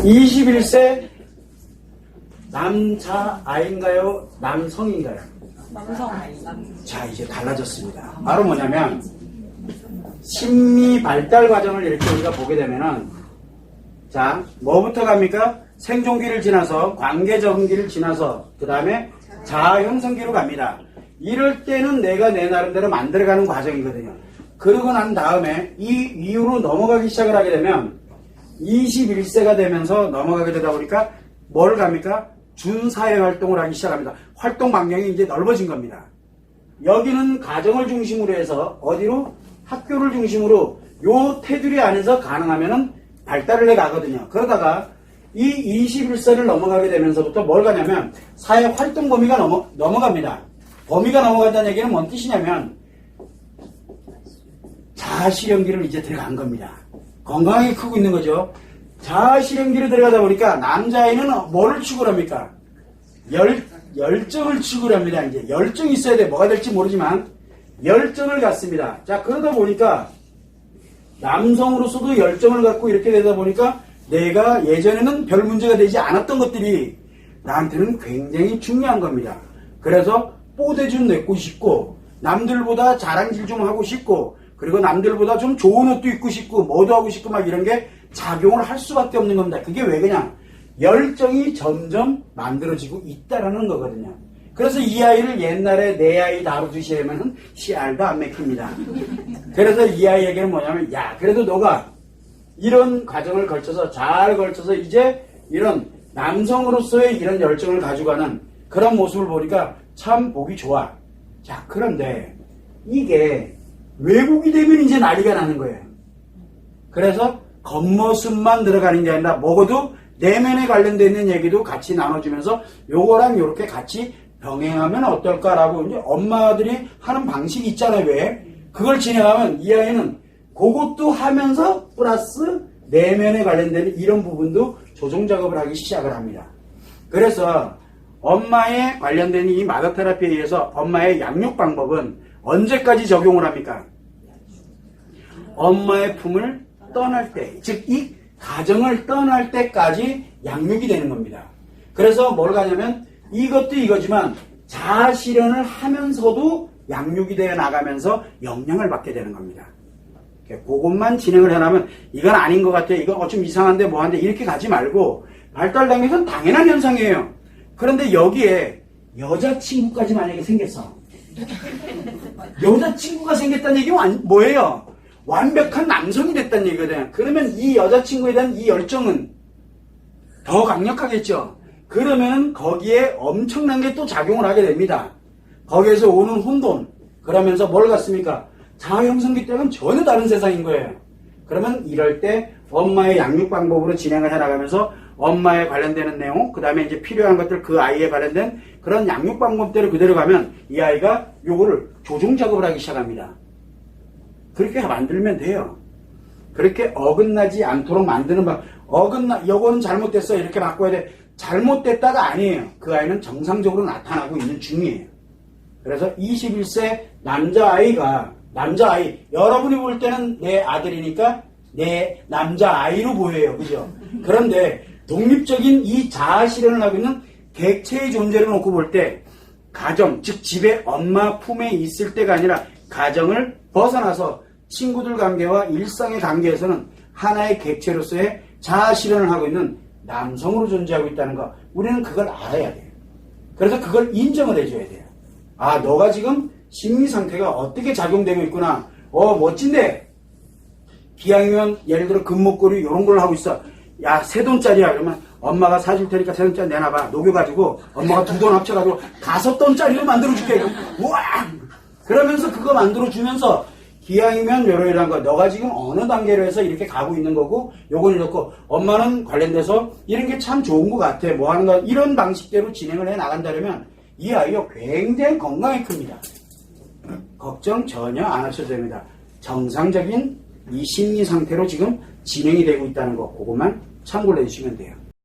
21세 남자아인가요? 남성인가요? 남성. 자, 이제 달라졌습니다. 바로 뭐냐면 심리 발달 과정을 이렇게 우리가 보게 되면은, 자, 뭐부터 갑니까? 생존기를 지나서 관계정기를 지나서 그 다음에 자아 형성기로 갑니다. 이럴 때는 내가 내 나름대로 만들어가는 과정이거든요. 그러고 난 다음에 이 이후로 넘어가기 시작을 하게 되면 21세가 되면서 넘어가게 되다 보니까 뭘 갑니까? 준사회활동을 하기 시작합니다. 활동 반경이 이제 넓어진 겁니다. 여기는 가정을 중심으로 해서 어디로? 학교를 중심으로 요 테두리 안에서 가능하면은 발달을 해 가거든요. 그러다가 이 21세를 넘어가게 되면서부터 뭘 가냐면 사회활동 범위가 넘어갑니다. 범위가 넘어간다는 얘기는 뭔 뜻이냐면 자아실현기를 이제 들어간 겁니다. 건강하게 크고 있는 거죠. 자아실현기로 들어가다 보니까 남자아이는 뭐를 추구를 합니까? 열정을 추구를 합니다. 이제 열정이 있어야 돼. 뭐가 될지 모르지만 열정을 갖습니다. 자, 그러다 보니까 남성으로서도 열정을 갖고 이렇게 되다 보니까 내가 예전에는 별 문제가 되지 않았던 것들이 나한테는 굉장히 중요한 겁니다. 그래서 뽀대 좀 내고 싶고 남들보다 자랑질 좀 하고 싶고 그리고 남들보다 좀 좋은 옷도 입고 싶고 뭐도 하고 싶고 막 이런 게 작용을 할 수밖에 없는 겁니다. 그게 왜 그냥 열정이 점점 만들어지고 있다라는 거거든요. 그래서 이 아이를 옛날에 내 아이 다루듯이 하면 씨알도 안 맥힙니다. 그래서 이 아이에게는 뭐냐면 야 그래도 너가 이런 과정을 걸쳐서 잘 걸쳐서 이제 이런 남성으로서의 이런 열정을 가져가는 그런 모습을 보니까 참 보기 좋아. 자, 그런데 이게 외국이 되면 이제 난리가 나는 거예요. 그래서 겉모습만 들어가는 게 아니라 먹어도 내면에 관련되어 있는 얘기도 같이 나눠주면서 요거랑 요렇게 같이 병행하면 어떨까라고 이제 엄마들이 하는 방식이 있잖아요. 왜? 그걸 진행하면 이 아이는 그것도 하면서 플러스 내면에 관련되는 이런 부분도 조정 작업을 하기 시작을 합니다. 그래서 엄마에 관련된 이 마더 테라피에 의해서 엄마의 양육 방법은 언제까지 적용을 합니까? 엄마의 품을 떠날 때, 즉 이 가정을 떠날 때까지 양육이 되는 겁니다. 그래서 뭘 가냐면 이것도 이거지만 자아 실현을 하면서도 양육이 되어 나가면서 영향을 받게 되는 겁니다. 그것만 진행을 해나면 이건 아닌 것 같아, 이건 좀 이상한데 뭐한데 이렇게 가지 말고 발달 단계에서는 당연한 현상이에요. 그런데 여기에 여자친구까지 만약에 생겼어. 여자친구가 생겼다는 얘기는 뭐예요? 완벽한 남성이 됐다는 얘기거든요. 그러면 이 여자친구에 대한 이 열정은 더 강력하겠죠. 그러면 거기에 엄청난 게 또 작용을 하게 됩니다. 거기에서 오는 혼돈. 그러면서 뭘 갖습니까? 자아 형성기 때는 전혀 다른 세상인 거예요. 그러면 이럴 때 엄마의 양육 방법으로 진행을 해나가면서 엄마에 관련되는 내용, 그 다음에 이제 필요한 것들 그 아이에 관련된 그런 양육 방법대로 그대로 가면 이 아이가 요거를 조종 작업을 하기 시작합니다. 그렇게 만들면 돼요. 그렇게 어긋나지 않도록 만드는 방, 요거는 잘못됐어. 이렇게 바꿔야 돼. 잘못됐다가 아니에요. 그 아이는 정상적으로 나타나고 있는 중이에요. 그래서 21세 남자아이, 여러분이 볼 때는 내 아들이니까 내 남자아이로 보여요. 그죠? 그런데 독립적인 이 자아 실현을 하고 있는 객체의 존재를 놓고 볼 때 가정, 즉 집에 엄마 품에 있을 때가 아니라 가정을 벗어나서 친구들 관계와 일상의 관계에서는 하나의 객체로서의 자아 실현을 하고 있는 남성으로 존재하고 있다는 거, 우리는 그걸 알아야 돼요. 그래서 그걸 인정을 해줘야 돼요. 아, 너가 지금 심리 상태가 어떻게 작용되고 있구나. 멋진데 기왕이면 예를 들어 금목걸이 이런 걸 하고 있어. 야, $3,000짜리야. 그러면 엄마가 사줄 테니까 $3,000짜리 내놔봐. 녹여가지고 엄마가 2돈 합쳐가지고 $5,000짜리로 만들어줄게. 우와! 그러면서 그거 만들어주면서 기왕이면 이러이러한 거 너가 지금 어느 단계로 해서 이렇게 가고 있는 거고 요건 이렇고 엄마는 관련돼서 이런 게 참 좋은 것 같아. 뭐 하는 거 이런 방식대로 진행을 해 나간다면 이 아이가 굉장히 건강히 큽니다. 걱정 전혀 안 하셔도 됩니다. 정상적인 이 심리 상태로 지금 진행이 되고 있다는 거 그것만 참고를 해주시면 돼요.